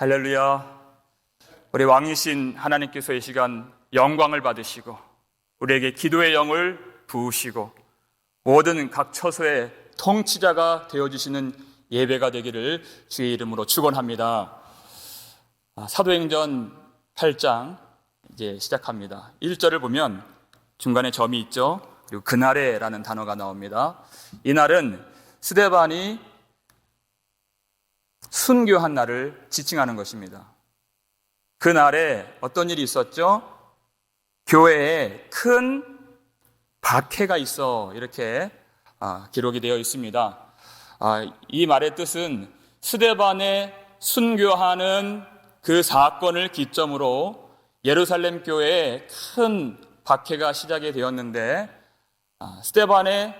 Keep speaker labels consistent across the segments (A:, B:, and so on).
A: 할렐루야. 우리 왕이신 하나님께서 이 시간 영광을 받으시고 우리에게 기도의 영을 부으시고 모든 각 처소의 통치자가 되어주시는 예배가 되기를 주의 이름으로 축원합니다. 사도행전 8장 이제 시작합니다. 1절을 보면 중간에 점이 있죠. 그리고 그날에라는 단어가 나옵니다. 이날은 스데반이 순교한 날을 지칭하는 것입니다. 그날에 어떤 일이 있었죠? 교회에 큰 박해가 있어 이렇게 기록이 되어 있습니다. 이 말의 뜻은 스데반의 순교하는 그 사건을 기점으로 예루살렘 교회에 큰 박해가 시작이 되었는데 스데반의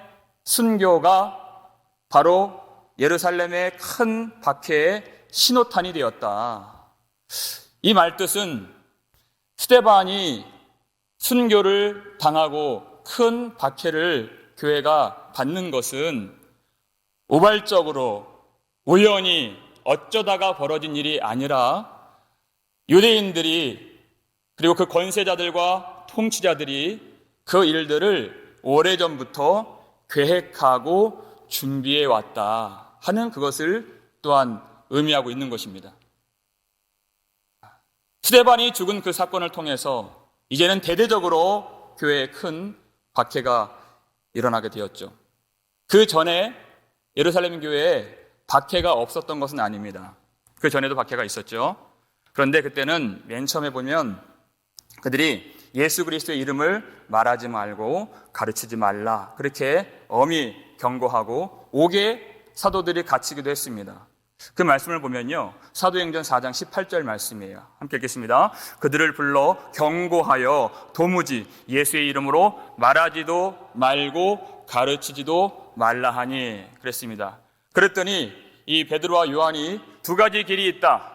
A: 순교가 바로 예루살렘의 큰 박해의 신호탄이 되었다. 이 말뜻은 스데반이 순교를 당하고 큰 박해를 교회가 받는 것은 우발적으로 우연히 어쩌다가 벌어진 일이 아니라 유대인들이 그리고 그 권세자들과 통치자들이 그 일들을 오래전부터 계획하고 준비해 왔다 하는 그것을 또한 의미하고 있는 것입니다. 스데반이 죽은 그 사건을 통해서 이제는 대대적으로 교회에 큰 박해가 일어나게 되었죠. 그 전에 예루살렘 교회에 박해가 없었던 것은 아닙니다. 그 전에도 박해가 있었죠. 그런데 그때는 맨 처음에 보면 그들이 예수 그리스도의 이름을 말하지 말고 가르치지 말라 그렇게 엄히 경고하고 옥에 사도들이 갇히기도 했습니다. 그 말씀을 보면요, 사도행전 4장 18절 말씀이에요. 함께 읽겠습니다. 그들을 불러 경고하여 도무지 예수의 이름으로 말하지도 말고 가르치지도 말라 하니 그랬습니다. 그랬더니 이 베드로와 요한이 두 가지 길이 있다.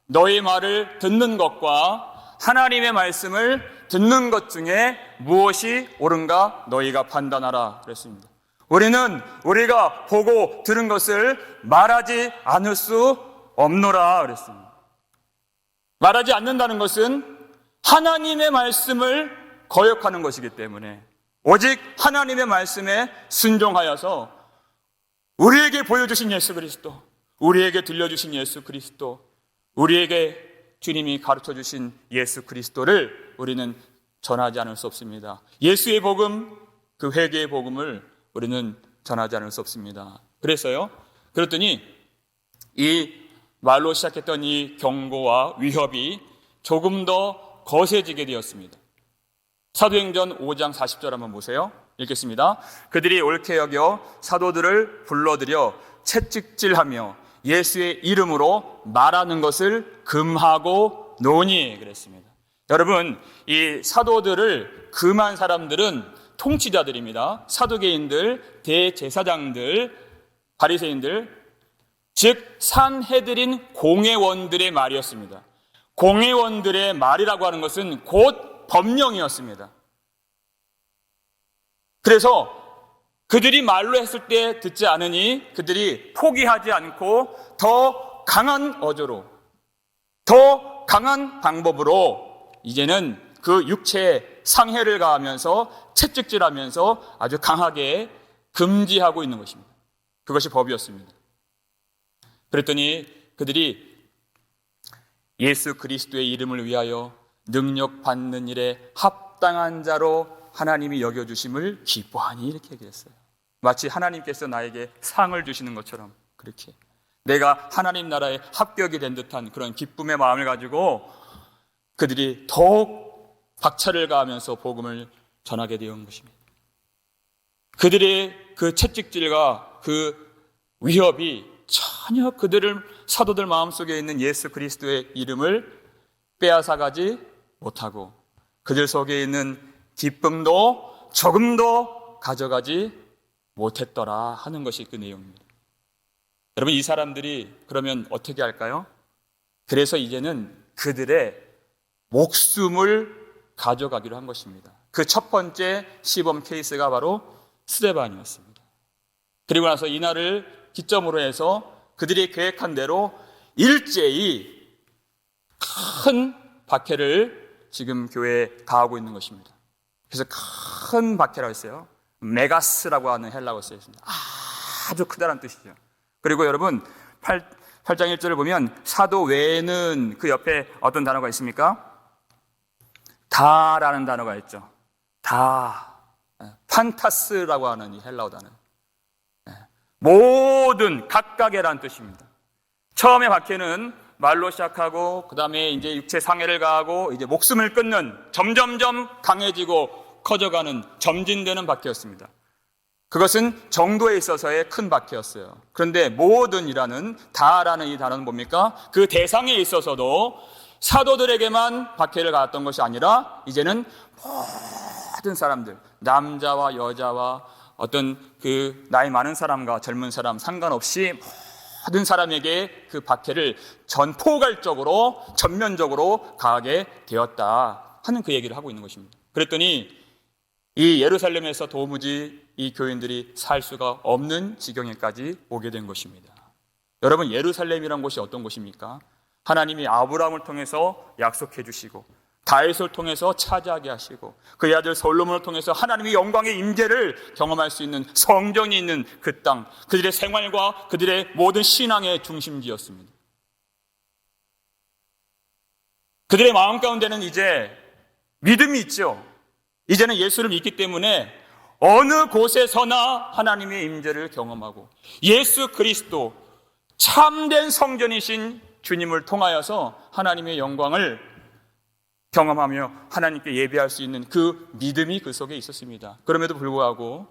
A: 너희 말을 듣는 것과 하나님의 말씀을 듣는 것 중에 무엇이 옳은가 너희가 판단하라 그랬습니다. 우리는 우리가 보고 들은 것을 말하지 않을 수 없노라 그랬습니다. 말하지 않는다는 것은 하나님의 말씀을 거역하는 것이기 때문에 오직 하나님의 말씀에 순종하여서 우리에게 보여주신 예수 그리스도, 우리에게 들려주신 예수 그리스도, 우리에게 주님이 가르쳐주신 예수 그리스도를 우리는 전하지 않을 수 없습니다. 예수의 복음, 그 회개의 복음을 우리는 전하지 않을 수 없습니다. 그랬더니 이 말로 시작했던 이 경고와 위협이 조금 더 거세지게 되었습니다. 사도행전 5장 40절 한번 보세요. 읽겠습니다. 그들이 옳게 여겨 사도들을 불러들여 채찍질하며 예수의 이름으로 말하는 것을 금하고 노니 그랬습니다. 여러분, 이 사도들을 금한 사람들은 통치자들입니다. 사두개인들, 대제사장들, 바리새인들, 즉 산헤드린 공회원들의 말이었습니다. 공회원들의 말이라고 하는 것은 곧 법령이었습니다. 그래서 그들이 말로 했을 때 듣지 않으니 그들이 포기하지 않고 더 강한 어조로, 더 강한 방법으로 이제는 그 육체에 상해를 가하면서 채찍질하면서 아주 강하게 금지하고 있는 것입니다. 그것이 법이었습니다. 그랬더니 그들이 예수 그리스도의 이름을 위하여 능력받는 일에 합당한 자로 하나님이 여겨주심을 기뻐하니 이렇게 얘기했어요. 마치 하나님께서 나에게 상을 주시는 것처럼 그렇게 내가 하나님 나라에 합격이 된 듯한 그런 기쁨의 마음을 가지고 그들이 더욱 박차를 가하면서 복음을 전하게 되어 온 것입니다. 그들의 그 채찍질과 그 위협이 전혀 그들을 사도들 마음속에 있는 예수 그리스도의 이름을 빼앗아가지 못하고 그들 속에 있는 기쁨도 조금도 가져가지 못했더라 하는 것이 그 내용입니다. 여러분, 이 사람들이 그러면 어떻게 할까요? 그래서 이제는 그들의 목숨을 가져가기로 한 것입니다. 그 첫 번째 시범 케이스가 바로 스데반이었습니다. 그리고 나서 이날을 기점으로 해서 그들이 계획한 대로 일제히 큰 박해를 지금 교회에 가하고 있는 것입니다. 그래서 큰 박해라고 했어요. 메가스라고 하는 헬라어가 쓰여 있습니다. 아주 크다는 뜻이죠. 그리고 여러분 8장 1절을 보면 사도 외에는 그 옆에 어떤 단어가 있습니까? 다라는 단어가 있죠. 다. 판타스라고 하는 이 헬라어 단어. 모든, 각각이라는 뜻입니다. 처음에 박해는 말로 시작하고 그 다음에 이제 육체 상해를 가하고 이제 목숨을 끊는 점점점 강해지고 커져가는 점진되는 박해였습니다. 그것은 정도에 있어서의 큰 박해였어요. 그런데 모든이라는 다라는 이 단어는 뭡니까? 그 대상에 있어서도 사도들에게만 박해를 가했던 것이 아니라 이제는 모든 사람들, 남자와 여자와 어떤 그 나이 많은 사람과 젊은 사람 상관없이 모든 사람에게 그 박해를 전포괄적으로 전면적으로 가하게 되었다 하는 그 얘기를 하고 있는 것입니다. 그랬더니 이 예루살렘에서 도무지 이 교인들이 살 수가 없는 지경에까지 오게 된 것입니다. 여러분, 예루살렘이란 곳이 어떤 곳입니까? 하나님이 아브라함을 통해서 약속해 주시고 다윗을 통해서 차지하게 하시고 그의 아들 솔로몬을 통해서 하나님의 영광의 임재를 경험할 수 있는 성전이 있는 그 땅, 그들의 생활과 그들의 모든 신앙의 중심지였습니다. 그들의 마음 가운데는 이제 믿음이 있죠. 이제는 예수를 믿기 때문에 어느 곳에서나 하나님의 임재를 경험하고 예수 그리스도 참된 성전이신 주님을 통하여서 하나님의 영광을 경험하며 하나님께 예배할 수 있는 그 믿음이 그 속에 있었습니다. 그럼에도 불구하고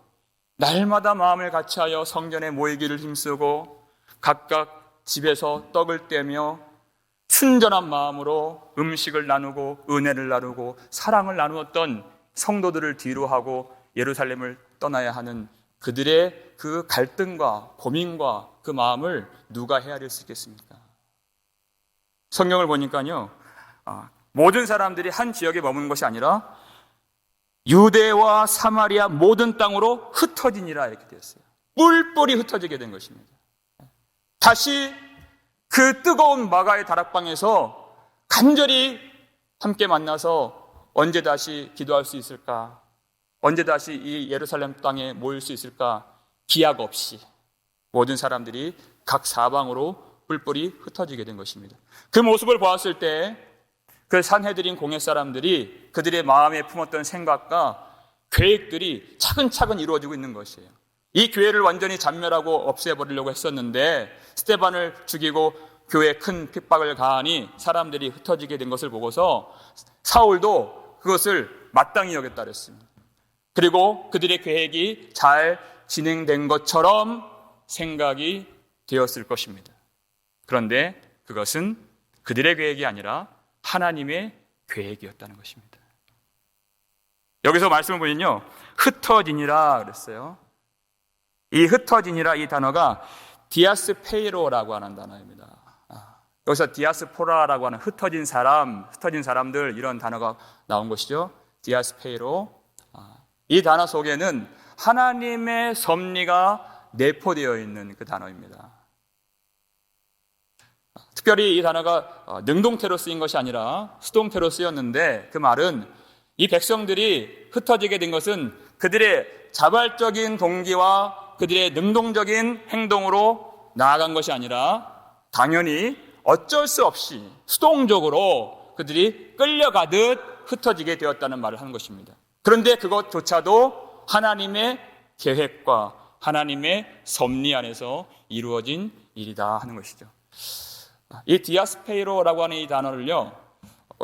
A: 날마다 마음을 같이하여 성전에 모이기를 힘쓰고 각각 집에서 떡을 떼며 순전한 마음으로 음식을 나누고 은혜를 나누고 사랑을 나누었던 성도들을 뒤로하고 예루살렘을 떠나야 하는 그들의 그 갈등과 고민과 그 마음을 누가 헤아릴 수 있겠습니까? 성경을 보니까요, 모든 사람들이 한 지역에 머무는 것이 아니라 유대와 사마리아 모든 땅으로 흩어지니라 이렇게 되었어요. 뿔뿔이 흩어지게 된 것입니다. 다시 그 뜨거운 마가의 다락방에서 간절히 함께 만나서 언제 다시 기도할 수 있을까? 언제 다시 이 예루살렘 땅에 모일 수 있을까? 기약 없이 모든 사람들이 각 사방으로 뿔뿔이 흩어지게 된 것입니다. 그 모습을 보았을 때 그 산헤드린 공회 사람들이 그들의 마음에 품었던 생각과 계획들이 차근차근 이루어지고 있는 것이에요. 이 교회를 완전히 잔멸하고 없애버리려고 했었는데 스데반을 죽이고 교회에 큰 핍박을 가하니 사람들이 흩어지게 된 것을 보고서 사울도 그것을 마땅히 여겼다 그랬습니다. 그리고 그들의 계획이 잘 진행된 것처럼 생각이 되었을 것입니다. 그런데 그것은 그들의 계획이 아니라 하나님의 계획이었다는 것입니다. 여기서 말씀을 보면요, 흩어지니라 그랬어요. 이 흩어지니라 이 단어가 디아스페이로라고 하는 단어입니다. 여기서 디아스포라라고 하는 흩어진 사람, 흩어진 사람들 이런 단어가 나온 것이죠. 디아스페이로. 이 단어 속에는 하나님의 섭리가 내포되어 있는 그 단어입니다. 특별히 이 단어가 능동태로 쓰인 것이 아니라 수동태로 쓰였는데 그 말은 이 백성들이 흩어지게 된 것은 그들의 자발적인 동기와 그들의 능동적인 행동으로 나아간 것이 아니라 당연히 어쩔 수 없이 수동적으로 그들이 끌려가듯 흩어지게 되었다는 말을 하는 것입니다. 그런데 그것조차도 하나님의 계획과 하나님의 섭리 안에서 이루어진 일이다 하는 것이죠. 이 디아스페이로라고 하는 이 단어를요,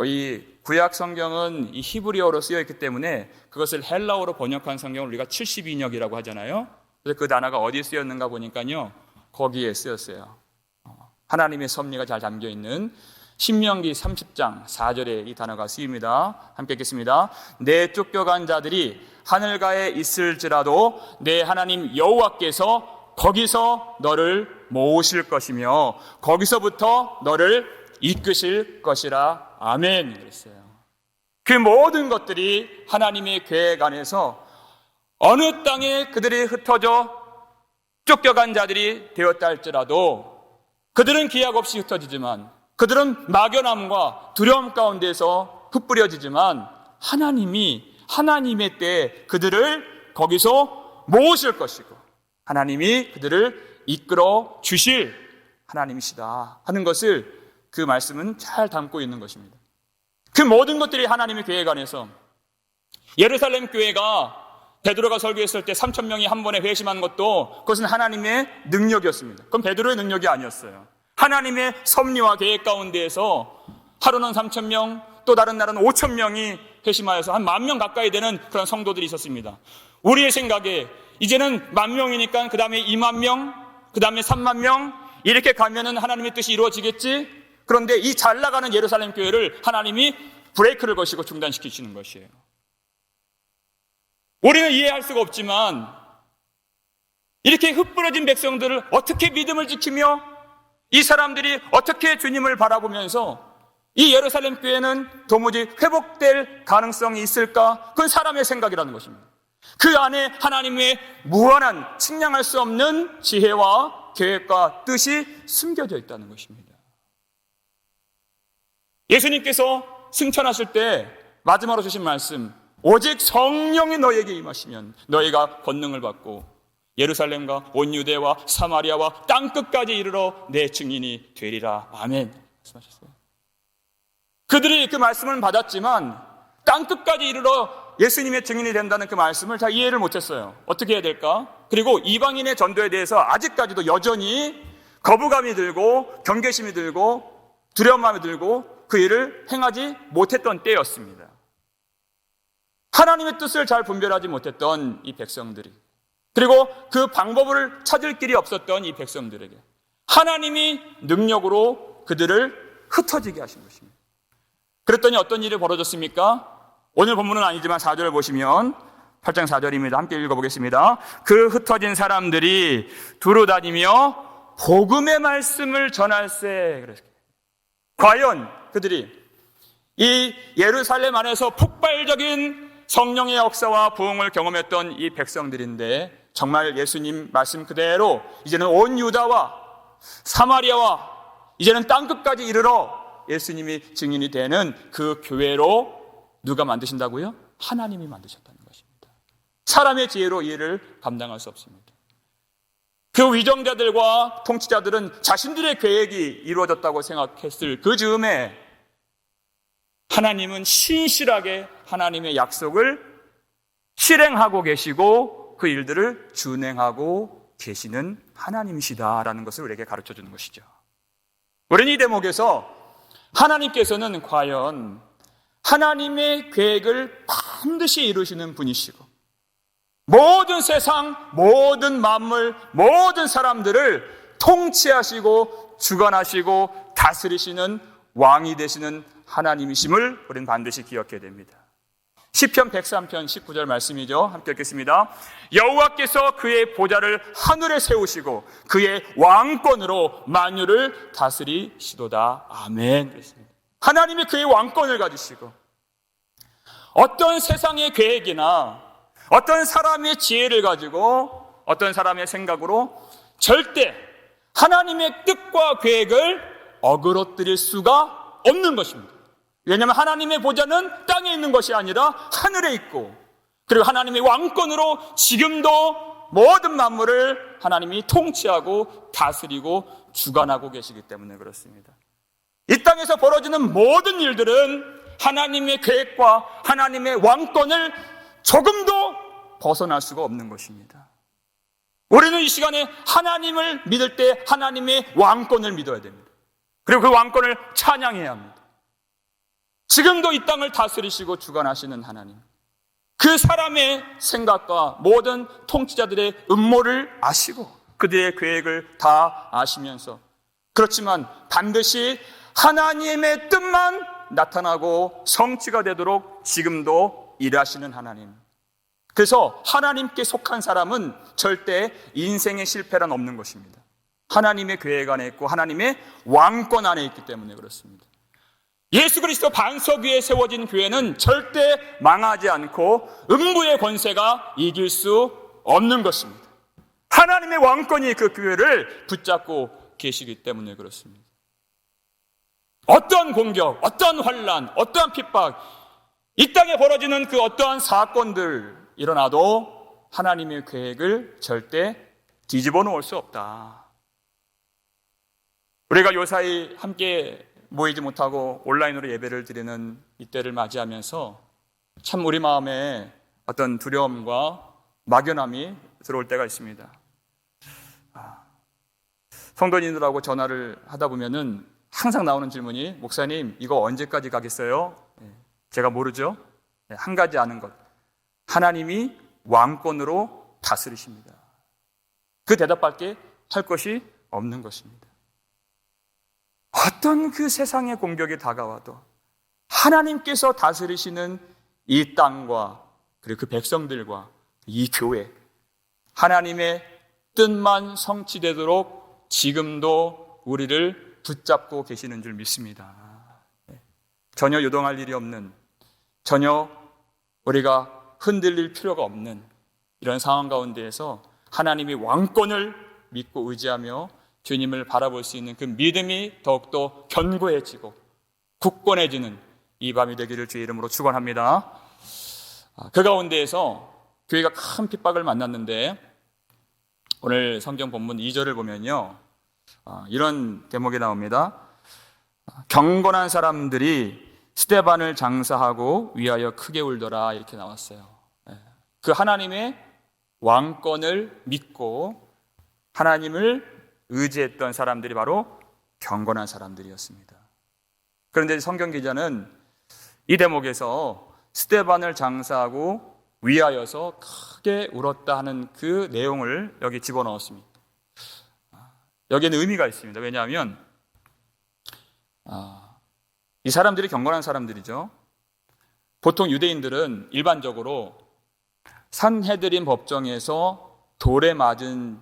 A: 이 구약 성경은 이 히브리어로 쓰여 있기 때문에 그것을 헬라어로 번역한 성경을 우리가 70인역이라고 하잖아요. 그래서 그 단어가 어디에 쓰였는가 보니까요, 거기에 쓰였어요. 하나님의 섭리가 잘 담겨 있는 신명기 30장 4절에 이 단어가 쓰입니다. 함께 읽겠습니다. 내 쫓겨간 자들이 하늘가에 있을지라도 내 하나님 여호와께서 거기서 너를 모으실 것이며 거기서부터 너를 이끄실 것이라. 아멘. 그랬어요. 그 모든 것들이 하나님의 계획 안에서 어느 땅에 그들이 흩어져 쫓겨간 자들이 되었다 할지라도 그들은 기약 없이 흩어지지만 그들은 막연함과 두려움 가운데서 흩뿌려지지만 하나님의 때에 그들을 거기서 모으실 것이고 하나님이 그들을 이끌어 주실 하나님이시다 하는 것을 그 말씀은 잘 담고 있는 것입니다. 그 모든 것들이 하나님의 계획 안에서 예루살렘 교회가 베드로가 설교했을 때 3,000명이 한 번에 회심한 것도 그것은 하나님의 능력이었습니다. 그건 베드로의 능력이 아니었어요. 하나님의 섭리와 계획 가운데에서 하루는 3,000명, 또 다른 날은 5,000명이 회심하여서 한 10,000명 가까이 되는 그런 성도들이 있었습니다. 우리의 생각에 이제는 10,000명이니까 그 다음에 20,000명, 그 다음에 30,000명 이렇게 가면은 하나님의 뜻이 이루어지겠지? 그런데 이 잘 나가는 예루살렘 교회를 하나님이 브레이크를 거시고 중단시키시는 것이에요. 우리는 이해할 수가 없지만 이렇게 흩뿌려진 백성들을 어떻게 믿음을 지키며 이 사람들이 어떻게 주님을 바라보면서 이 예루살렘 교회는 도무지 회복될 가능성이 있을까? 그건 사람의 생각이라는 것입니다. 그 안에 하나님의 무한한 측량할 수 없는 지혜와 계획과 뜻이 숨겨져 있다는 것입니다. 예수님께서 승천하실 때 마지막으로 주신 말씀, 오직 성령이 너에게 임하시면 너희가 권능을 받고 예루살렘과 온 유대와 사마리아와 땅끝까지 이르러 내 증인이 되리라. 아멘. 말씀하셨어요. 그들이 그 말씀을 받았지만 땅끝까지 이르러 예수님의 증인이 된다는 그 말씀을 잘 이해를 못했어요. 어떻게 해야 될까? 그리고 이방인의 전도에 대해서 아직까지도 여전히 거부감이 들고 경계심이 들고 두려운 마음이 들고 그 일을 행하지 못했던 때였습니다. 하나님의 뜻을 잘 분별하지 못했던 이 백성들이, 그리고 그 방법을 찾을 길이 없었던 이 백성들에게 하나님이 능력으로 그들을 흩어지게 하신 것입니다. 그랬더니 어떤 일이 벌어졌습니까? 오늘 본문은 아니지만 4절을 보시면 8장 4절입니다. 함께 읽어보겠습니다. 그 흩어진 사람들이 두루 다니며 복음의 말씀을 전할세. 과연 그들이 이 예루살렘 안에서 폭발적인 성령의 역사와 부흥을 경험했던 이 백성들인데 정말 예수님 말씀 그대로 이제는 온 유다와 사마리아와 이제는 땅끝까지 이르러 예수님이 증인이 되는 그 교회로 누가 만드신다고요? 하나님이 만드셨다는 것입니다. 사람의 지혜로 이 일을 감당할 수 없습니다. 그 위정자들과 통치자들은 자신들의 계획이 이루어졌다고 생각했을 그 즈음에 하나님은 신실하게 하나님의 약속을 실행하고 계시고 그 일들을 준행하고 계시는 하나님이시다라는 것을 우리에게 가르쳐주는 것이죠. 우리는 이 대목에서 하나님께서는 과연 하나님의 계획을 반드시 이루시는 분이시고 모든 세상, 모든 만물, 모든 사람들을 통치하시고 주관하시고 다스리시는 왕이 되시는 하나님이심을 우리는 반드시 기억해야 됩니다. 시편 103편 19절 말씀이죠. 함께 읽겠습니다. 여호와께서 그의 보좌를 하늘에 세우시고 그의 왕권으로 만유를 다스리시도다. 아멘. 그랬습니다. 하나님이 그의 왕권을 가지시고 어떤 세상의 계획이나 어떤 사람의 지혜를 가지고 어떤 사람의 생각으로 절대 하나님의 뜻과 계획을 어그러뜨릴 수가 없는 것입니다. 왜냐하면 하나님의 보좌는 땅에 있는 것이 아니라 하늘에 있고, 그리고 하나님의 왕권으로 지금도 모든 만물을 하나님이 통치하고 다스리고 주관하고 계시기 때문에 그렇습니다. 이 땅에서 벌어지는 모든 일들은 하나님의 계획과 하나님의 왕권을 조금도 벗어날 수가 없는 것입니다. 우리는 이 시간에 하나님을 믿을 때 하나님의 왕권을 믿어야 됩니다. 그리고 그 왕권을 찬양해야 합니다. 지금도 이 땅을 다스리시고 주관하시는 하나님, 그 사람의 생각과 모든 통치자들의 음모를 아시고 그들의 계획을 다 아시면서, 그렇지만 반드시 하나님의 뜻만 나타나고 성취가 되도록 지금도 일하시는 하나님. 그래서 하나님께 속한 사람은 절대 인생의 실패란 없는 것입니다. 하나님의 계획 안에 있고 하나님의 왕권 안에 있기 때문에 그렇습니다. 예수 그리스도 반석 위에 세워진 교회는 절대 망하지 않고 음부의 권세가 이길 수 없는 것입니다. 하나님의 왕권이 그 교회를 붙잡고 계시기 때문에 그렇습니다. 어떠한 공격, 어떠한 환난, 어떠한 핍박, 이 땅에 벌어지는 그 어떠한 사건들 일어나도 하나님의 계획을 절대 뒤집어 놓을 수 없다. 우리가 요사이 함께 모이지 못하고 온라인으로 예배를 드리는 이때를 맞이하면서 참 우리 마음에 어떤 두려움과 막연함이 들어올 때가 있습니다. 성도님들하고 전화를 하다 보면은 항상 나오는 질문이, 목사님 이거 언제까지 가겠어요? 제가 모르죠. 한 가지 아는 것, 하나님이 왕권으로 다스리십니다. 그 대답밖에 할 것이 없는 것입니다. 어떤 그 세상의 공격이 다가와도 하나님께서 다스리시는 이 땅과 그리고 그 백성들과 이 교회, 하나님의 뜻만 성취되도록 지금도 우리를 붙잡고 계시는 줄 믿습니다. 전혀 요동할 일이 없는, 전혀 우리가 흔들릴 필요가 없는 이런 상황 가운데에서 하나님이 왕권을 믿고 의지하며 주님을 바라볼 수 있는 그 믿음이 더욱더 견고해지고 굳건해지는 이 밤이 되기를 주의 이름으로 축원합니다. 그 가운데에서 교회가 큰 핍박을 만났는데 오늘 성경 본문 2절을 보면요, 이런 대목이 나옵니다. 경건한 사람들이 스데반을 장사하고 위하여 크게 울더라, 이렇게 나왔어요. 그 하나님의 왕권을 믿고 하나님을 의지했던 사람들이 바로 경건한 사람들이었습니다. 그런데 성경 기자는 이 대목에서 스데반을 장사하고 위하여서 크게 울었다 하는 그 내용을 여기 집어넣었습니다. 여기에는 의미가 있습니다. 왜냐하면 이 사람들이 경건한 사람들이죠. 보통 유대인들은 일반적으로 산헤드린 법정에서 돌에 맞은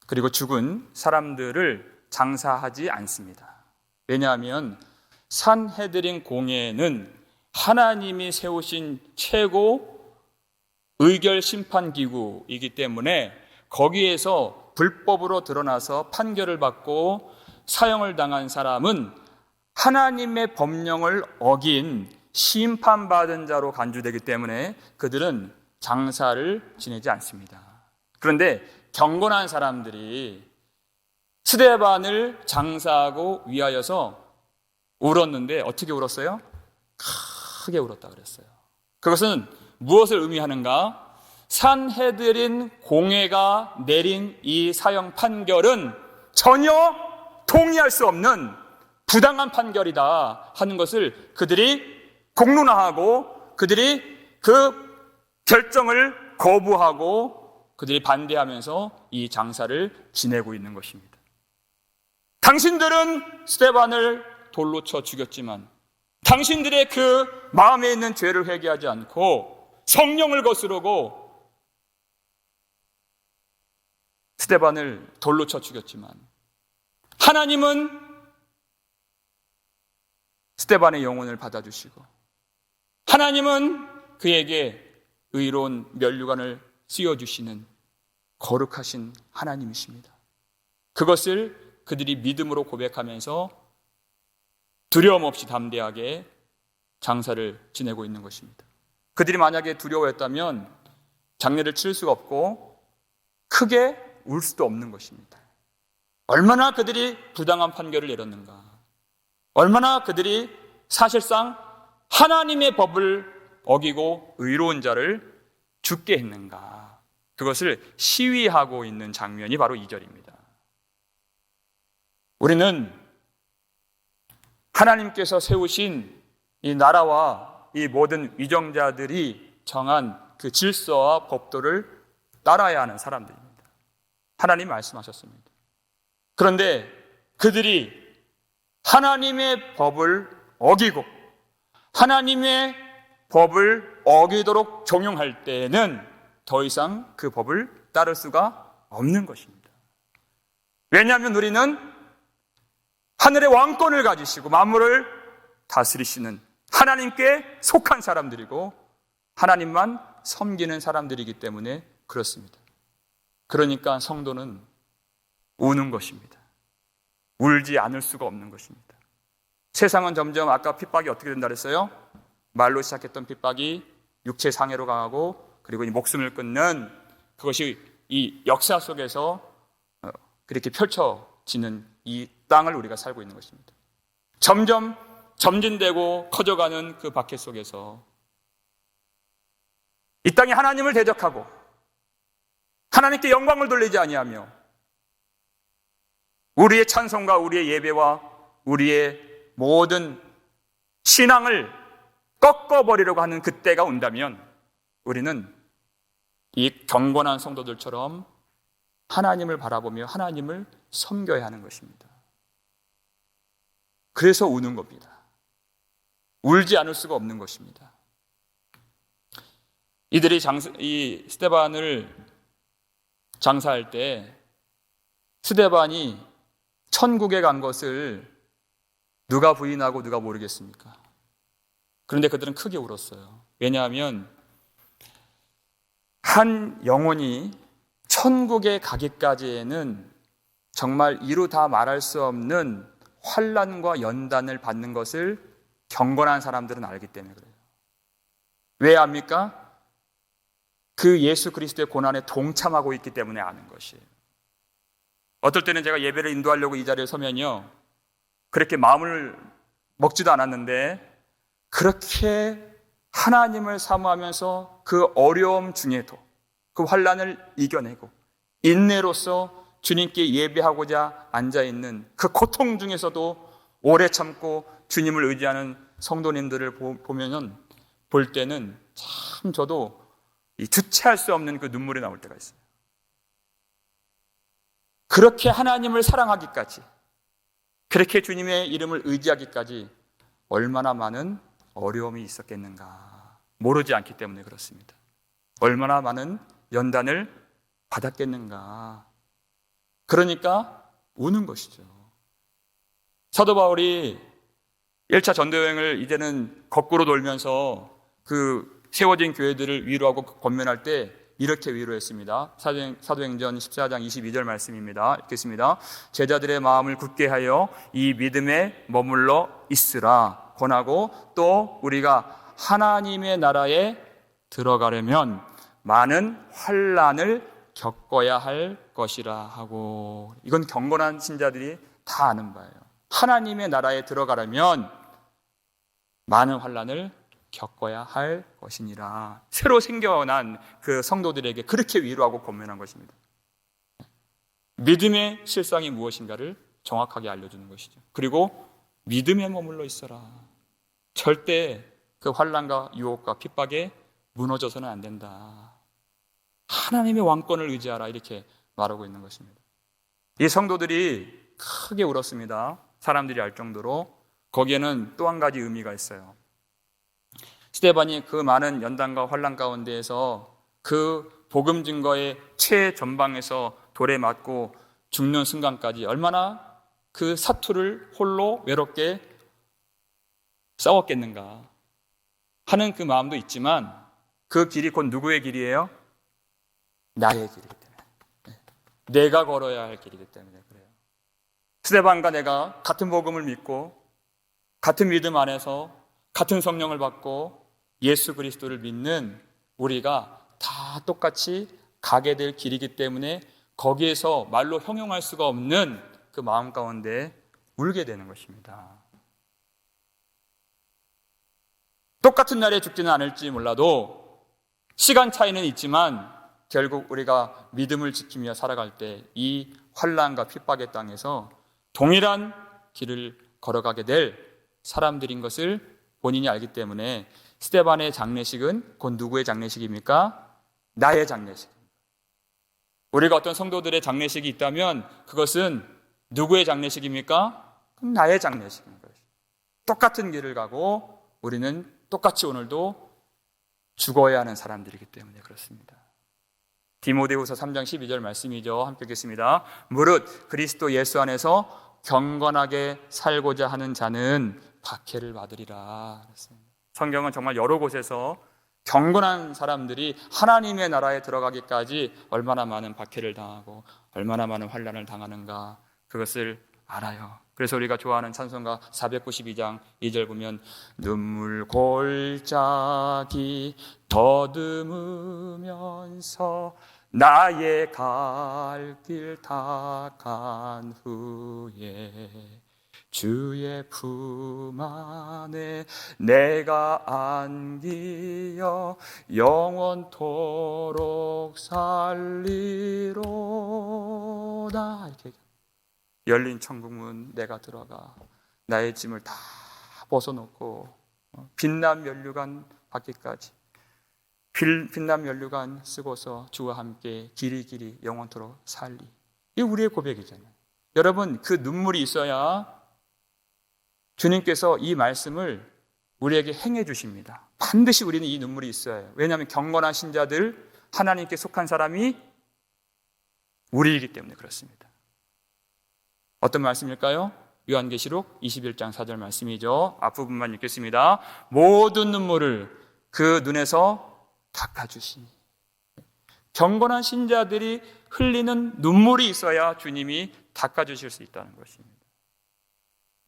A: 그리고 죽은 사람들을 장사하지 않습니다. 왜냐하면 산헤드린 공회는 하나님이 세우신 최고 의결 심판 기구이기 때문에 거기에서 불법으로 드러나서 판결을 받고 사형을 당한 사람은 하나님의 법령을 어긴 심판받은 자로 간주되기 때문에 그들은 장사를 지내지 않습니다. 그런데 경건한 사람들이 스데반을 장사하고 위하여서 울었는데 어떻게 울었어요? 크게 울었다 그랬어요. 그것은 무엇을 의미하는가? 산헤드린 공회가 내린 이 사형 판결은 전혀 동의할 수 없는 부당한 판결이다 하는 것을 그들이 공론화하고 그들이 그 결정을 거부하고 그들이 반대하면서 이 장사를 지내고 있는 것입니다. 당신들은 스데반을 돌로 쳐 죽였지만 당신들의 그 마음에 있는 죄를 회개하지 않고 성령을 거스르고 스데반을 돌로 쳐 죽였지만 하나님은 스데반의 영혼을 받아주시고 하나님은 그에게 의로운 면류관을 씌워주시는 거룩하신 하나님이십니다. 그것을 그들이 믿음으로 고백하면서 두려움 없이 담대하게 장사를 지내고 있는 것입니다. 그들이 만약에 두려워했다면 장례를 치를 수가 없고 크게 울 수도 없는 것입니다. 얼마나 그들이 부당한 판결을 내렸는가, 얼마나 그들이 사실상 하나님의 법을 어기고 의로운 자를 죽게 했는가, 그것을 시위하고 있는 장면이 바로 2절입니다. 우리는 하나님께서 세우신 이 나라와 이 모든 위정자들이 정한 그 질서와 법도를 따라야 하는 사람들입니다. 하나님 말씀하셨습니다. 그런데 그들이 하나님의 법을 어기고 하나님의 법을 어기도록 종용할 때에는 더 이상 그 법을 따를 수가 없는 것입니다. 왜냐하면 우리는 하늘의 왕권을 가지시고 만물을 다스리시는 하나님께 속한 사람들이고 하나님만 섬기는 사람들이기 때문에 그렇습니다. 그러니까 성도는 우는 것입니다. 울지 않을 수가 없는 것입니다. 세상은 점점 아까 핍박이 어떻게 된다 그랬어요? 말로 시작했던 핍박이 육체 상해로 강하고 그리고 이 목숨을 끊는 그것이 이 역사 속에서 그렇게 펼쳐지는 이 땅을 우리가 살고 있는 것입니다. 점점 점진되고 커져가는 그 박해 속에서 이 땅이 하나님을 대적하고 하나님께 영광을 돌리지 아니하며 우리의 찬송과 우리의 예배와 우리의 모든 신앙을 꺾어버리려고 하는 그때가 온다면 우리는 이 경건한 성도들처럼 하나님을 바라보며 하나님을 섬겨야 하는 것입니다. 그래서 우는 겁니다. 울지 않을 수가 없는 것입니다. 이들이 이 스데반을 장사할 때 스데반이 천국에 간 것을 누가 부인하고 누가 모르겠습니까? 그런데 그들은 크게 울었어요. 왜냐하면 한 영혼이 천국에 가기까지에는 정말 이루 다 말할 수 없는 환난과 연단을 받는 것을 경건한 사람들은 알기 때문에 그래요. 왜 압니까? 그 예수 그리스도의 고난에 동참하고 있기 때문에 아는 것이에요. 어떨 때는 제가 예배를 인도하려고 이 자리에 서면요, 그렇게 마음을 먹지도 않았는데 그렇게 하나님을 사모하면서 그 어려움 중에도 그 환난을 이겨내고 인내로서 주님께 예배하고자 앉아있는 그 고통 중에서도 오래 참고 주님을 의지하는 성도님들을 볼 때는 참 저도 주체할 수 없는 그 눈물이 나올 때가 있어요. 그렇게 하나님을 사랑하기까지, 그렇게 주님의 이름을 의지하기까지 얼마나 많은 어려움이 있었겠는가 모르지 않기 때문에 그렇습니다. 얼마나 많은 연단을 받았겠는가. 그러니까 우는 것이죠. 사도 바울이 1차 전도여행을 이제는 거꾸로 돌면서 그 세워진 교회들을 위로하고 권면할 때 이렇게 위로했습니다. 사도행전 14장 22절 말씀입니다. 읽겠습니다. 제자들의 마음을 굳게 하여 이 믿음에 머물러 있으라 권하고, 또 우리가 하나님의 나라에 들어가려면 많은 환난을 겪어야 할 것이라 하고. 이건 경건한 신자들이 다 아는 바예요. 하나님의 나라에 들어가려면 많은 환난을 겪어야 할 것이니라. 새로 생겨난 그 성도들에게 그렇게 위로하고 권면한 것입니다. 믿음의 실상이 무엇인가를 정확하게 알려주는 것이죠. 그리고 믿음에 머물러 있어라. 절대 그 환난과 유혹과 핍박에 무너져서는 안 된다. 하나님의 왕권을 의지하라, 이렇게 말하고 있는 것입니다. 이 성도들이 크게 울었습니다. 사람들이 알 정도로. 거기에는 또 한 가지 의미가 있어요. 스데반이 그 많은 연단과 환난 가운데에서 그 복음 증거의 최전방에서 돌에 맞고 죽는 순간까지 얼마나 그 사투를 홀로 외롭게 싸웠겠는가 하는 그 마음도 있지만, 그 길이 곧 누구의 길이에요? 나의 길이기 때문에, 내가 걸어야 할 길이기 때문에 그래요. 스데반과 내가 같은 복음을 믿고 같은 믿음 안에서 같은 성령을 받고 예수 그리스도를 믿는 우리가 다 똑같이 가게 될 길이기 때문에 거기에서 말로 형용할 수가 없는 그 마음 가운데 울게 되는 것입니다. 똑같은 날에 죽지는 않을지 몰라도 시간 차이는 있지만 결국 우리가 믿음을 지키며 살아갈 때 이 환난과 핍박의 땅에서 동일한 길을 걸어가게 될 사람들인 것을 본인이 알기 때문에 스데반의 장례식은 곧 누구의 장례식입니까? 나의 장례식입니다. 우리가 어떤 성도들의 장례식이 있다면 그것은 누구의 장례식입니까? 그럼 나의 장례식입니다. 똑같은 길을 가고 우리는 똑같이 오늘도 죽어야 하는 사람들이기 때문에 그렇습니다. 디모데후서 3장 12절 말씀이죠. 함께 읽겠습니다. 무릇 그리스도 예수 안에서 경건하게 살고자 하는 자는 박해를 받으리라. 성경은 정말 여러 곳에서 경건한 사람들이 하나님의 나라에 들어가기까지 얼마나 많은 박해를 당하고 얼마나 많은 환난을 당하는가, 그것을 알아요. 그래서 우리가 좋아하는 찬송가 492장 2절 보면 눈물 골짜기 더듬으면서 나의 갈 길 다 간 후에 주의 품 안에 내가 안기어 영원토록 살리로다. 이렇게 열린 천국문 내가 들어가 나의 짐을 다 벗어놓고 빛남 면류관 받기까지 빛남 면류관 쓰고서 주와 함께 길이 영원토록 살리. 이게 우리의 고백이잖아요. 여러분, 그 눈물이 있어야 주님께서 이 말씀을 우리에게 행해 주십니다. 반드시 우리는 이 눈물이 있어야. 왜냐하면 경건한 신자들, 하나님께 속한 사람이 우리이기 때문에 그렇습니다. 어떤 말씀일까요? 요한계시록 21장 4절 말씀이죠. 앞부분만 읽겠습니다. 모든 눈물을 그 눈에서 닦아주시니. 경건한 신자들이 흘리는 눈물이 있어야 주님이 닦아주실 수 있다는 것입니다.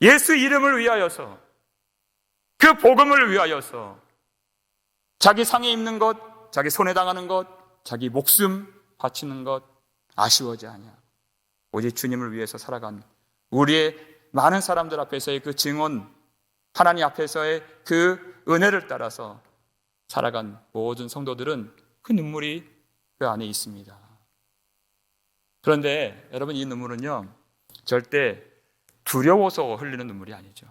A: 예수 이름을 위하여서, 그 복음을 위하여서 자기 상에 입는 것, 자기 손에 당하는 것, 자기 목숨 바치는 것 아쉬워하지 않냐. 오직 주님을 위해서 살아간 우리의 많은 사람들 앞에서의 그 증언, 하나님 앞에서의 그 은혜를 따라서 살아간 모든 성도들은 그 눈물이 그 안에 있습니다. 그런데 여러분, 이 눈물은요, 절대 두려워서 흘리는 눈물이 아니죠.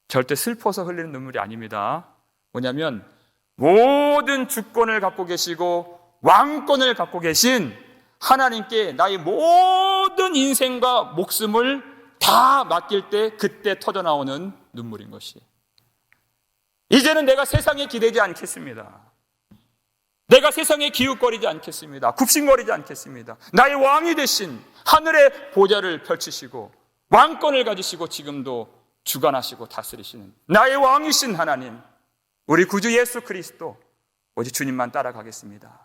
A: 절대 슬퍼서 흘리는 눈물이 아닙니다. 뭐냐면 모든 주권을 갖고 계시고 왕권을 갖고 계신 하나님께 나의 모든 인생과 목숨을 다 맡길 때 그때 터져나오는 눈물인 것이. 이제는 내가 세상에 기대지 않겠습니다. 내가 세상에 기웃거리지 않겠습니다. 굽신거리지 않겠습니다. 나의 왕이 되신 하늘의 보좌를 펼치시고 왕권을 가지시고 지금도 주관하시고 다스리시는 나의 왕이신 하나님, 우리 구주 예수 그리스도, 오직 주님만 따라가겠습니다.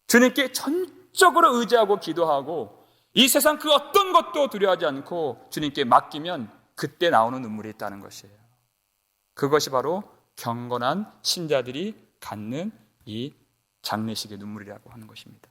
A: 주님께 전적으로 의지하고 기도하고 이 세상 그 어떤 것도 두려워하지 않고 주님께 맡기면 그때 나오는 눈물이 있다는 것이에요. 그것이 바로 경건한 신자들이 갖는 이 장례식의 눈물이라고 하는 것입니다.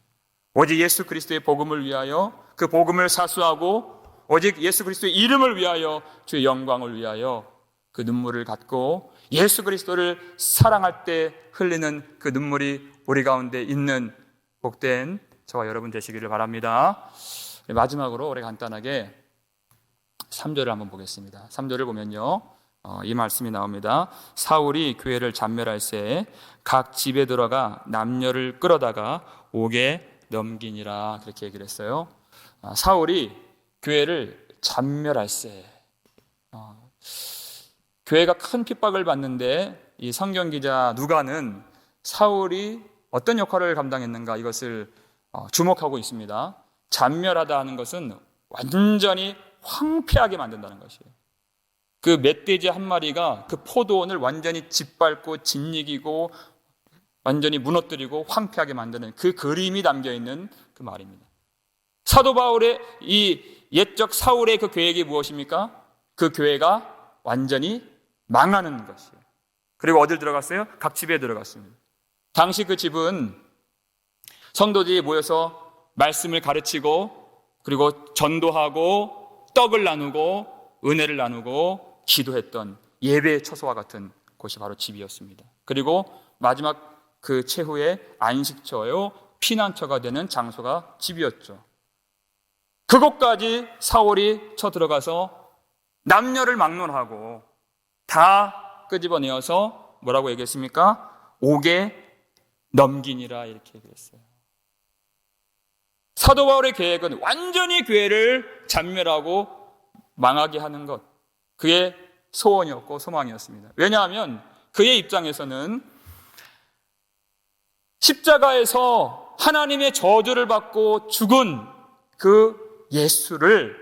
A: 오직 예수 그리스도의 복음을 위하여, 그 복음을 사수하고 오직 예수 그리스도의 이름을 위하여, 주의 영광을 위하여 그 눈물을 갖고 예수 그리스도를 사랑할 때 흘리는 그 눈물이 우리 가운데 있는 복된 저와 여러분 되시기를 바랍니다. 마지막으로 우리 간단하게 3절을 한번 보겠습니다. 3절을 보면요, 이 말씀이 나옵니다. 사울이 교회를 잔멸할새 각 집에 들어가 남녀를 끌어다가 옥에 넘기니라, 그렇게 얘기를 했어요. 사울이 교회를 잔멸할새, 교회가 큰 핍박을 받는데 이 성경 기자 누가는 사울이 어떤 역할을 감당했는가 이것을 주목하고 있습니다. 잔멸하다 하는 것은 완전히 황폐하게 만든다는 것이에요. 그 멧돼지 한 마리가 그 포도원을 완전히 짓밟고 짓이기고 완전히 무너뜨리고 황폐하게 만드는 그 그림이 담겨있는 그 말입니다. 사도 바울의 이 옛적 사울의 그 계획이 무엇입니까? 그 교회가 완전히 망하는 것이에요. 그리고 어딜 들어갔어요? 각 집에 들어갔습니다. 당시 그 집은 성도들이 모여서 말씀을 가르치고 그리고 전도하고 떡을 나누고 은혜를 나누고 기도했던 예배의 처소와 같은 곳이 바로 집이었습니다. 그리고 마지막 그 최후의 안식처요, 피난처가 되는 장소가 집이었죠. 그곳까지 사울이 쳐들어가서 남녀를 막론하고 다 끄집어내어서 뭐라고 얘기했습니까? 옥에 넘기니라, 이렇게 얘기했어요. 사도 바울의 계획은 완전히 교회를 잔멸하고 망하게 하는 것, 그의 소원이었고 소망이었습니다. 왜냐하면 그의 입장에서는 십자가에서 하나님의 저주를 받고 죽은 그 예수를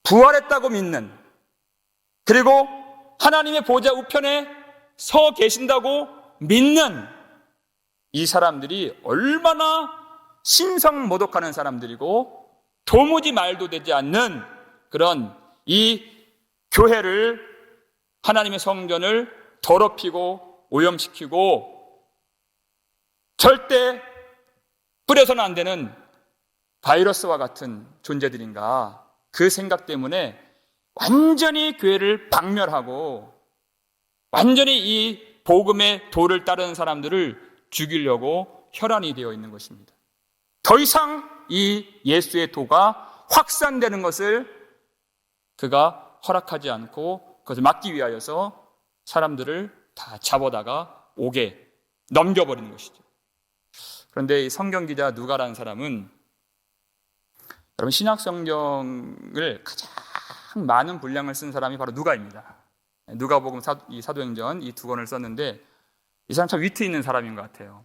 A: 부활했다고 믿는, 그리고 하나님의 보좌 우편에 서 계신다고 믿는 이 사람들이 얼마나 신성모독하는 사람들이고 도무지 말도 되지 않는 그런 이 교회를, 하나님의 성전을 더럽히고 오염시키고 절대 뿌려서는 안 되는 바이러스와 같은 존재들인가, 그 생각 때문에 완전히 교회를 박멸하고 완전히 이 복음의 도를 따르는 사람들을 죽이려고 혈안이 되어 있는 것입니다. 더 이상 이 예수의 도가 확산되는 것을 그가 허락하지 않고 그것을 막기 위하여서 사람들을 다 잡아다가 옥에 넘겨버리는 것이죠. 그런데 이 성경 기자 누가라는 사람은, 여러분, 신약 성경을 가장 많은 분량을 쓴 사람이 바로 누가입니다. 누가복음, 이 사도행전 이 두 권을 썼는데 이 사람 참 위트 있는 사람인 것 같아요.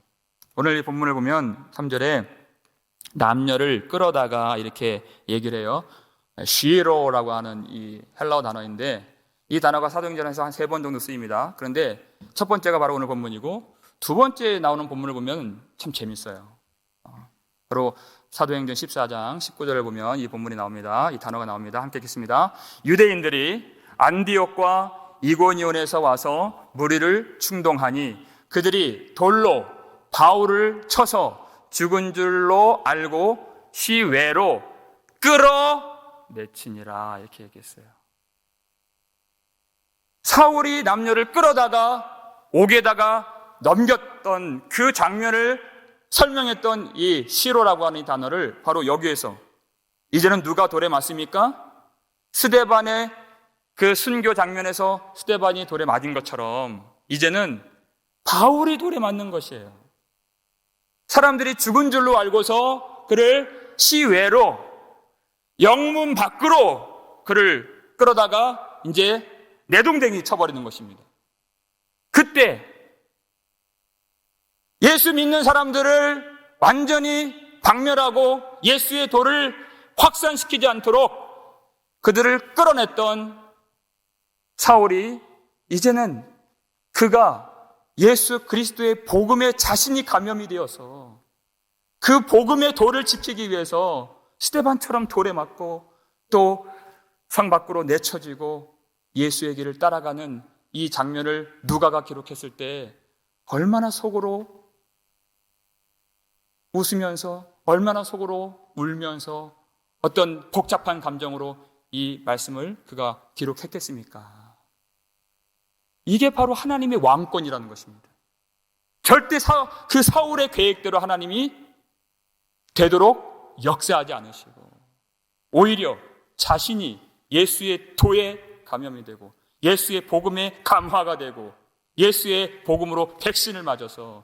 A: 오늘 이 본문을 보면 3절에 남녀를 끌어다가 이렇게 얘기를 해요. 쉬로라고 하는 이 헬라어 단어인데 이 단어가 사도행전에서 한 3번 정도 쓰입니다. 그런데 첫 번째가 바로 오늘 본문이고 두 번째 나오는 본문을 보면 참 재밌어요. 바로 사도행전 14장 19절을 보면 이 본문이 나옵니다. 이 단어가 나옵니다. 함께 읽겠습니다. 유대인들이 안디옥과 이고니온에서 와서 무리를 충동하니 그들이 돌로 바울을 쳐서 죽은 줄로 알고 시외로 끌어내치니라, 이렇게 얘기했어요. 사울이 남녀를 끌어다가 옥에다가 넘겼던 그 장면을 설명했던 이 시로라고 하는 이 단어를 바로 여기에서, 이제는 누가 돌에 맞습니까? 스데반의 그 순교 장면에서 스데반이 돌에 맞은 것처럼 이제는 바울이 돌에 맞는 것이에요. 사람들이 죽은 줄로 알고서 그를 시외로, 영문 밖으로 그를 끌어다가 이제 내동댕이 쳐버리는 것입니다. 그때 예수 믿는 사람들을 완전히 박멸하고 예수의 도를 확산시키지 않도록 그들을 끌어냈던 사울이 이제는 그가 예수 그리스도의 복음에 자신이 감염이 되어서 그 복음의 도를 지키기 위해서 스데반처럼 돌에 맞고 또 성 밖으로 내쳐지고 예수의 길을 따라가는 이 장면을 누가가 기록했을 때 얼마나 속으로 웃으면서, 얼마나 속으로 울면서 어떤 복잡한 감정으로 이 말씀을 그가 기록했겠습니까? 이게 바로 하나님의 왕권이라는 것입니다. 절대 그 사울의 계획대로 하나님이 되도록 역사하지 않으시고 오히려 자신이 예수의 도에 감염이 되고 예수의 복음에 감화가 되고 예수의 복음으로 백신을 맞아서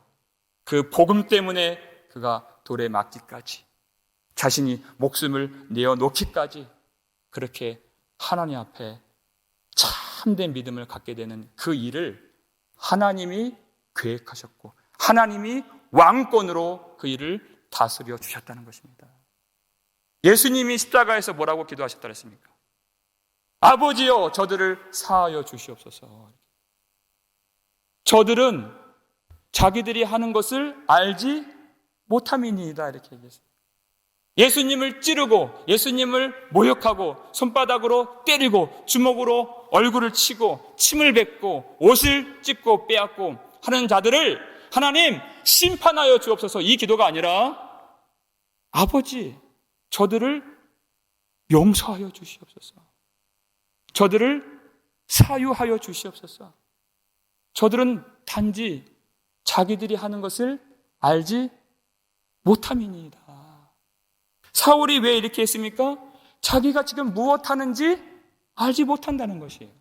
A: 그 복음 때문에 그가 돌에 맞기까지, 자신이 목숨을 내어놓기까지 그렇게 하나님 앞에 참된 믿음을 갖게 되는 그 일을 하나님이 계획하셨고 하나님이 왕권으로 그 일을 다스려 주셨다는 것입니다. 예수님이 십자가에서 뭐라고 기도하셨다 그랬습니까? 아버지여 저들을 사하여 주시옵소서. 저들은 자기들이 하는 것을 알지 못함이니이다, 이렇게 얘기했어요. 예수님을 찌르고 예수님을 모욕하고 손바닥으로 때리고 주먹으로 얼굴을 치고 침을 뱉고 옷을 찢고 빼앗고 하는 자들을 하나님 심판하여 주옵소서. 이 기도가 아니라 아버지 저들을 용서하여 주시옵소서. 저들을 사유하여 주시옵소서. 저들은 단지 자기들이 하는 것을 알지 못함이니이다. 사울이 왜 이렇게 했습니까? 자기가 지금 무엇 하는지 알지 못한다는 것이에요.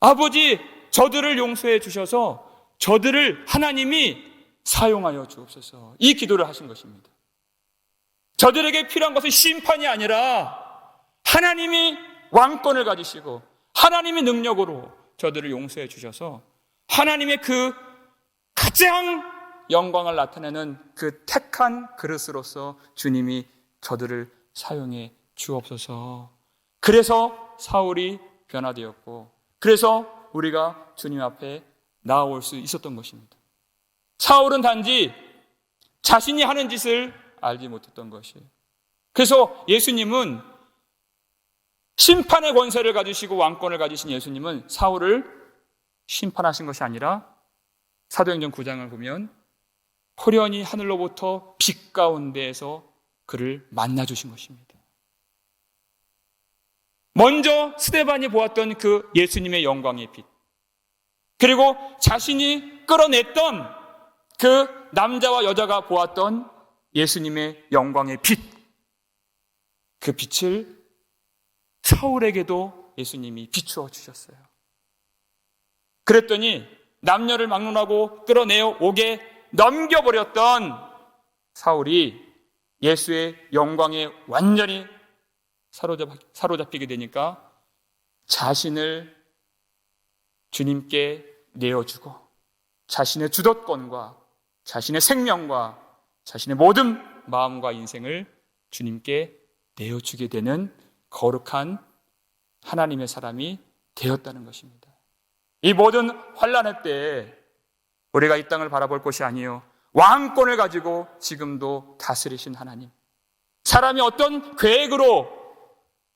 A: 아버지 저들을 용서해 주셔서 저들을 하나님이 사용하여 주옵소서. 이 기도를 하신 것입니다. 저들에게 필요한 것은 심판이 아니라 하나님이 왕권을 가지시고 하나님의 능력으로 저들을 용서해 주셔서 하나님의 그 가장 영광을 나타내는 그 택한 그릇으로서 주님이 저들을 사용해 주옵소서. 그래서 사울이 변화되었고 그래서 우리가 주님 앞에 나아올 수 있었던 것입니다. 사울은 단지 자신이 하는 짓을 알지 못했던 것이에요. 그래서 예수님은 심판의 권세를 가지시고 왕권을 가지신 예수님은 사울을 심판하신 것이 아니라 사도행전 9장을 보면 호련히 하늘로부터 빛 가운데에서 그를 만나주신 것입니다. 먼저 스데반이 보았던 그 예수님의 영광의 빛, 그리고 자신이 끌어냈던 그 남자와 여자가 보았던 예수님의 영광의 빛, 그 빛을 사울에게도 예수님이 비추어 주셨어요. 그랬더니 남녀를 막론하고 끌어내어 옥에 넘겨버렸던 사울이 예수의 영광에 완전히 사로잡히게 되니까 자신을 주님께 내어주고 자신의 주도권과 자신의 생명과 자신의 모든 마음과 인생을 주님께 내어주게 되는 거룩한 하나님의 사람이 되었다는 것입니다. 이 모든 환난의 때에 우리가 이 땅을 바라볼 것이 아니요 왕권을 가지고 지금도 다스리신 하나님, 사람이 어떤 계획으로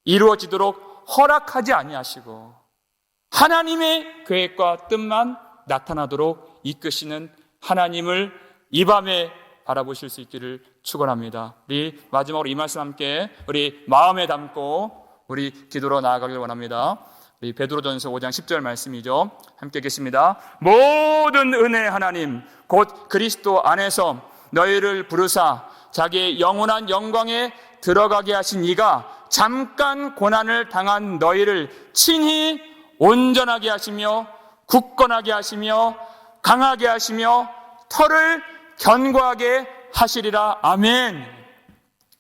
A: 이루어지도록 허락하지 아니하시고 하나님의 계획과 뜻만 나타나도록 이끄시는 하나님을 이 밤에 바라보실 수 있기를 축원합니다. 우리 마지막으로 이 말씀 함께 우리 마음에 담고 우리 기도로 나아가길 원합니다. 우리 베드로전서 5장 10절 말씀이죠. 함께 읽겠습니다. 모든 은혜의 하나님 곧 그리스도 안에서 너희를 부르사 자기의 영원한 영광에 들어가게 하신 이가 잠깐 고난을 당한 너희를 친히 온전하게 하시며 굳건하게 하시며 강하게 하시며 털을 견고하게 하시리라. 아멘.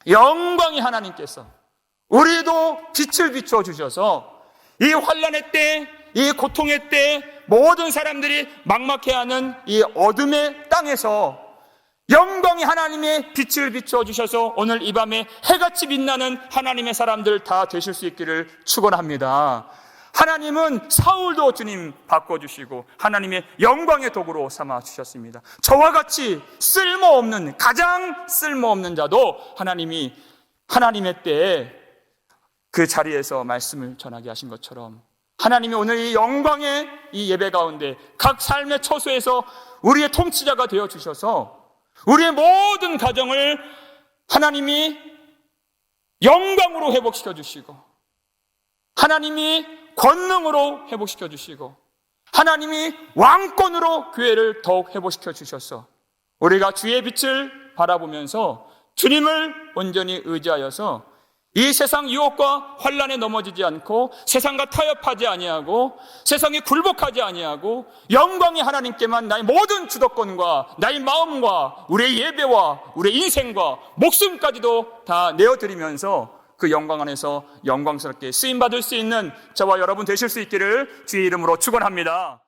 A: 영광의 하나님께서 우리도 빛을 비추어 주셔서 이 환난의 때, 이 고통의 때 모든 사람들이 막막해하는 이 어둠의 땅에서 영광의 하나님의 빛을 비추어 주셔서 오늘 이 밤에 해같이 빛나는 하나님의 사람들 다 되실 수 있기를 축원합니다. 하나님은 사울도 주님 바꿔주시고 하나님의 영광의 도구로 삼아주셨습니다. 저와 같이 쓸모없는, 가장 쓸모없는 자도 하나님이 하나님의 때에 그 자리에서 말씀을 전하게 하신 것처럼 하나님이 오늘 이 영광의 이 예배 가운데 각 삶의 처소에서 우리의 통치자가 되어주셔서 우리의 모든 가정을 하나님이 영광으로 회복시켜 주시고 하나님이 권능으로 회복시켜 주시고 하나님이 왕권으로 교회를 더욱 회복시켜 주셔서 우리가 주의 빛을 바라보면서 주님을 온전히 의지하여서 이 세상 유혹과 환난에 넘어지지 않고 세상과 타협하지 아니하고 세상에 굴복하지 아니하고 영광의 하나님께만 나의 모든 주도권과 나의 마음과 우리의 예배와 우리의 인생과 목숨까지도 다 내어드리면서 그 영광 안에서 영광스럽게 쓰임받을 수 있는 저와 여러분 되실 수 있기를 주의 이름으로 축원합니다.